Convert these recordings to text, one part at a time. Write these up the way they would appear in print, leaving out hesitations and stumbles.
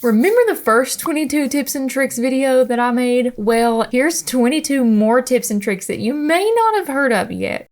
Remember the first 22 tips and tricks video that I made? Well, here's 22 more tips and tricks that you may not have heard of yet.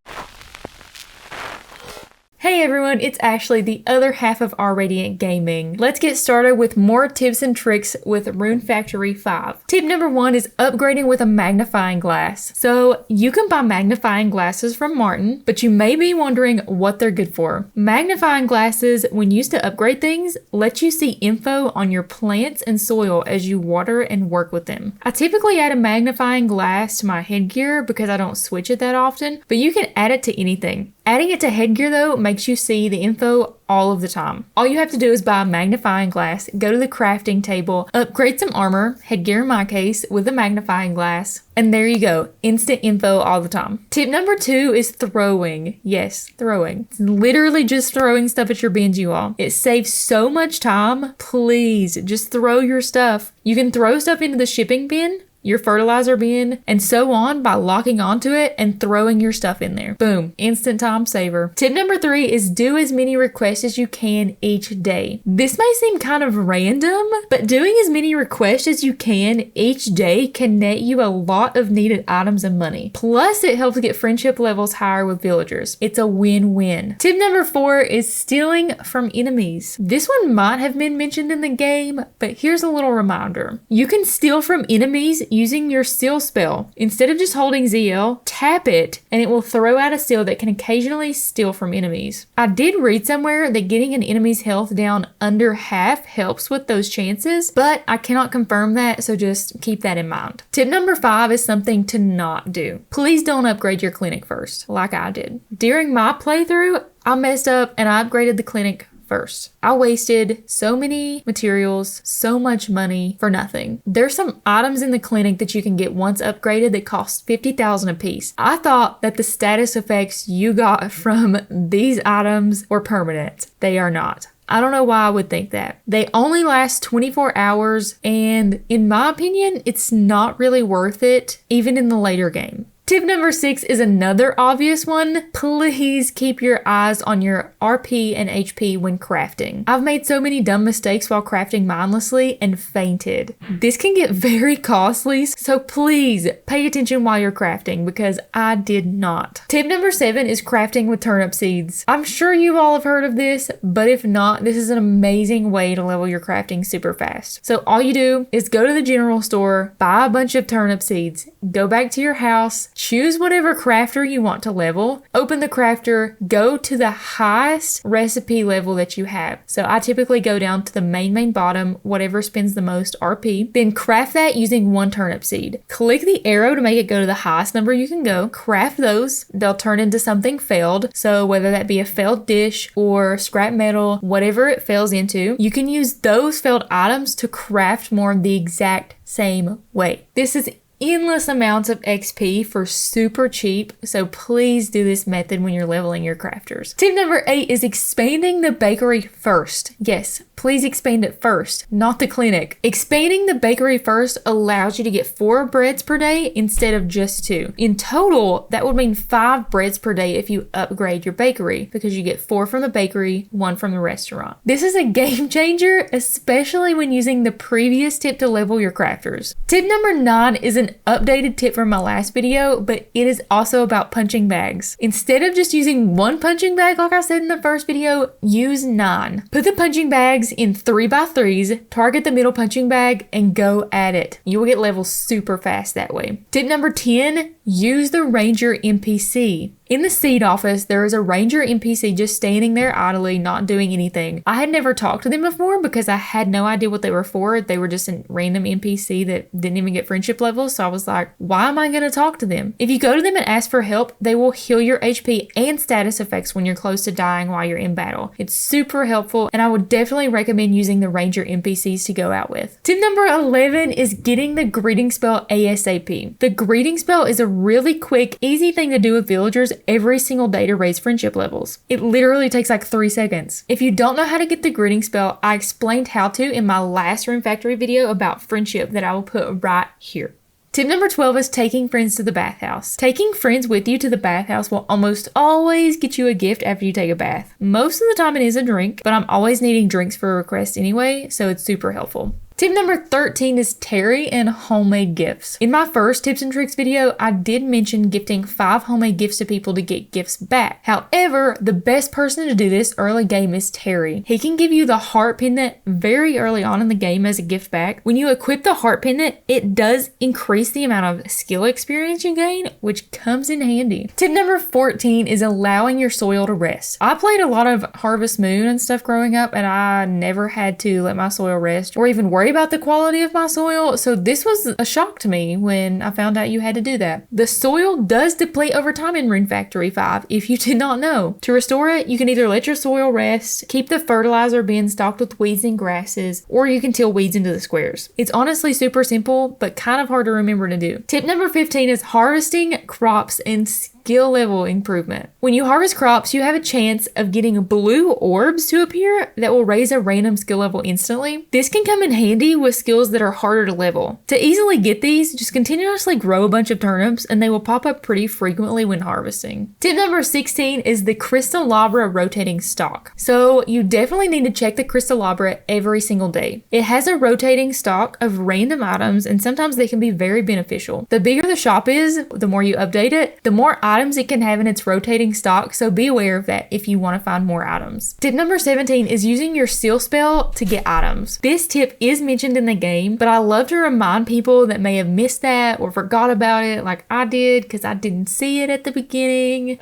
Hey everyone, it's Ashley, the other half of Our Radiant Gaming. Let's get started with more tips and tricks with Rune Factory 5. Tip number 1 is upgrading with a magnifying glass. So you can buy magnifying glasses from Martin, but you may be wondering what they're good for. Magnifying glasses, when used to upgrade things, let you see info on your plants and soil as you water and work with them. I typically add a magnifying glass to my headgear because I don't switch it that often, but you can add it to anything. Adding it to headgear though makes you see the info all of the time. All you have to do is buy a magnifying glass, go to the crafting table, upgrade some armor, headgear in my case, with a magnifying glass, and there you go. Instant info all the time. Tip number 2 is throwing. Yes, throwing. It's literally just throwing stuff at your bins, you all. It saves so much time. Please, just throw your stuff. You can throw stuff into the shipping bin, your fertilizer bin, and so on by locking onto it and throwing your stuff in there. Boom. Instant time saver. Tip number 3 is do as many requests as you can each day. This may seem kind of random, but doing as many requests as you can each day can net you a lot of needed items and money. Plus, it helps get friendship levels higher with villagers. It's a win-win. Tip number 4 is stealing from enemies. This one might have been mentioned in the game, but here's a little reminder. You can steal from enemies using your steal spell. Instead of just holding ZL, tap it and it will throw out a steal that can occasionally steal from enemies. I did read somewhere that getting an enemy's health down under half helps with those chances, but I cannot confirm that, so just keep that in mind. Tip number 5 is something to not do. Please don't upgrade your clinic first, like I did. During my playthrough, I messed up and I upgraded the clinic first. I wasted so many materials, so much money for nothing. There's some items in the clinic that you can get once upgraded that cost 50,000 a piece. I thought that the status effects you got from these items were permanent. They are not. I don't know why I would think that. They only last 24 hours, and in my opinion, it's not really worth it, even in the later game. Tip number 6 is another obvious one. Please keep your eyes on your RP and HP when crafting. I've made so many dumb mistakes while crafting mindlessly and fainted. This can get very costly, so please pay attention while you're crafting because I did not. Tip number 7 is crafting with turnip seeds. I'm sure you all have heard of this, but if not, this is an amazing way to level your crafting super fast. So all you do is go to the general store, buy a bunch of turnip seeds, go back to your house, choose whatever crafter you want to level, open the crafter, go to the highest recipe level that you have. So I typically go down to the main bottom, whatever spends the most RP, then craft that using 1 turnip seed. Click the arrow to make it go to the highest number you can go, craft those, they'll turn into something failed. So whether that be a failed dish or scrap metal, whatever it fails into, you can use those failed items to craft more the exact same way. This is endless amounts of XP for super cheap, so please do this method when you're leveling your crafters. Tip number 8 is expanding the bakery first. Yes, please expand it first, not the clinic. Expanding the bakery first allows you to get 4 breads per day instead of just 2. In total, that would mean 5 breads per day if you upgrade your bakery, because you get 4 from the bakery, 1 from the restaurant. This is a game changer, especially when using the previous tip to level your crafters. Tip number 9 is an updated tip from my last video, but it is also about punching bags. Instead of just using 1 punching bag like I said in the first video, use 9. Put the punching bags in 3x3s, target the middle punching bag, and go at it. You will get levels super fast that way. Tip number 10, use the Ranger NPC. In the seed office, there is a Ranger NPC just standing there idly, not doing anything. I had never talked to them before because I had no idea what they were for. They were just a random NPC that didn't even get friendship levels, so I was like, why am I going to talk to them? If you go to them and ask for help, they will heal your HP and status effects when you're close to dying while you're in battle. It's super helpful, and I would definitely recommend using the Ranger NPCs to go out with. Tip number 11 is getting the greeting spell ASAP. The greeting spell is a really quick, easy thing to do with villagers every single day to raise friendship levels. It literally takes like 3 seconds. If you don't know how to get the greeting spell, I explained how to in my last Rune Factory video about friendship that I will put right here. Tip number 12 is taking friends to the bathhouse. Taking friends with you to the bathhouse will almost always get you a gift after you take a bath. Most of the time it is a drink, but I'm always needing drinks for a request anyway, so it's super helpful. Tip number 13 is Terry and homemade gifts. In my first tips and tricks video, I did mention gifting 5 homemade gifts to people to get gifts back. However, the best person to do this early game is Terry. He can give you the heart pendant very early on in the game as a gift back. When you equip the heart pendant, it does increase the amount of skill experience you gain, which comes in handy. Tip number 14 is allowing your soil to rest. I played a lot of Harvest Moon and stuff growing up, and I never had to let my soil rest or even worry about the quality of my soil, so this was a shock to me when I found out you had to do that. The soil does deplete over time in Rune Factory 5 if you did not know. To restore it, you can either let your soil rest, keep the fertilizer bin stocked with weeds and grasses, or you can till weeds into the squares. It's honestly super simple, but kind of hard to remember to do. Tip number 15 is harvesting crops and skill level improvement. When you harvest crops, you have a chance of getting blue orbs to appear that will raise a random skill level instantly. This can come in handy with skills that are harder to level. To easily get these, just continuously grow a bunch of turnips and they will pop up pretty frequently when harvesting. Tip number 16 is the Crystalabra rotating stock. So you definitely need to check the Crystalabra every single day. It has a rotating stock of random items and sometimes they can be very beneficial. The bigger the shop is, the more you update it, the more items it can have in its rotating stock, so be aware of that if you want to find more items. Tip number 17 is using your seal spell to get items. This tip is mentioned in the game, but I love to remind people that may have missed that or forgot about it like I did because I didn't see it at the beginning.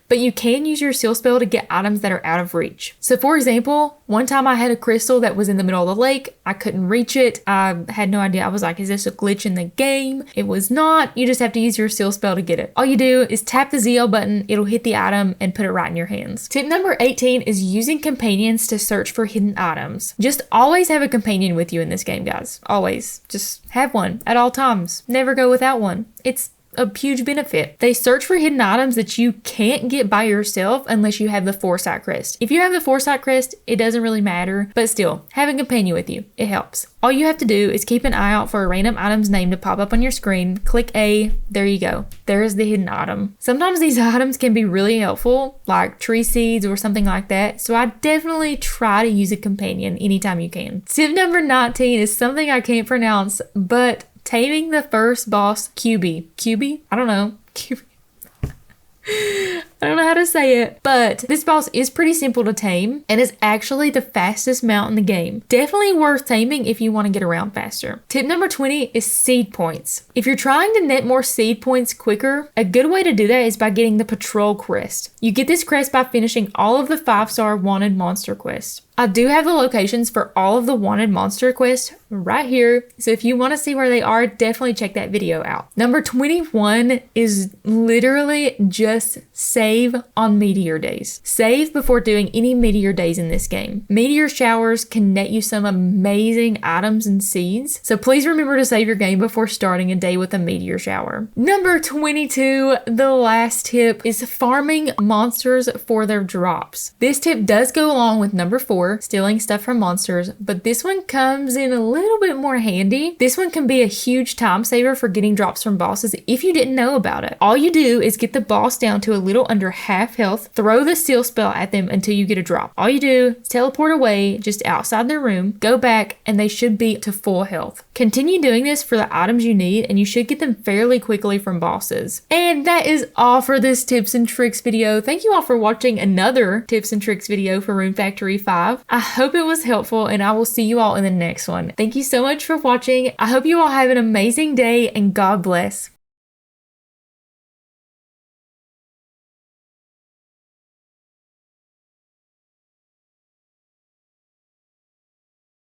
But you can use your seal spell to get items that are out of reach. So for example, one time I had a crystal that was in the middle of the lake. I couldn't reach it. I had no idea. I was like, is this a glitch in the game? It was not. You just have to use your seal spell to get it. All you do is tap the ZL button. It'll hit the item and put it right in your hands. Tip number 18 is using companions to search for hidden items. Just always have a companion with you in this game, guys. Always. Just have one at all times. Never go without one. It's a huge benefit. They search for hidden items that you can't get by yourself unless you have the Foresight crest. If you have the Foresight crest, it doesn't really matter, but still, have a companion with you. It helps. All you have to do is keep an eye out for a random item's name to pop up on your screen. Click A, there you go. There is the hidden item. Sometimes these items can be really helpful, like tree seeds or something like that, so I definitely try to use a companion anytime you can. Tip number 19 is something I can't pronounce, but taming the first boss, Kyuubi. Kyuubi? I don't know. Kyuubi. I don't know how to say it, but this boss is pretty simple to tame and is actually the fastest mount in the game. Definitely worth taming if you want to get around faster. Tip number 20 is seed points. If you're trying to net more seed points quicker, a good way to do that is by getting the patrol crest. You get this crest by finishing all of the 5-star wanted monster quests. I do have the locations for all of the wanted monster quests right here, so if you want to see where they are, definitely check that video out. Number 21 is literally just save on Meteor days. Save before doing any Meteor days in this game. Meteor showers can net you some amazing items and seeds, so please remember to save your game before starting a day with a Meteor shower. Number 22, the last tip, is farming monsters for their drops. This tip does go along with number 4, stealing stuff from monsters, but this one comes in a little bit more handy. This one can be a huge time saver for getting drops from bosses if you didn't know about it. All you do is get the boss down to a little under half health, throw the seal spell at them until you get a drop. All you do is teleport away just outside their room, go back, and they should be to full health. Continue doing this for the items you need and you should get them fairly quickly from bosses. And that is all for this tips and tricks video. Thank you all for watching another tips and tricks video for Rune Factory 5. I hope it was helpful and I will see you all in the next one. Thank you so much for watching. I hope you all have an amazing day and God bless.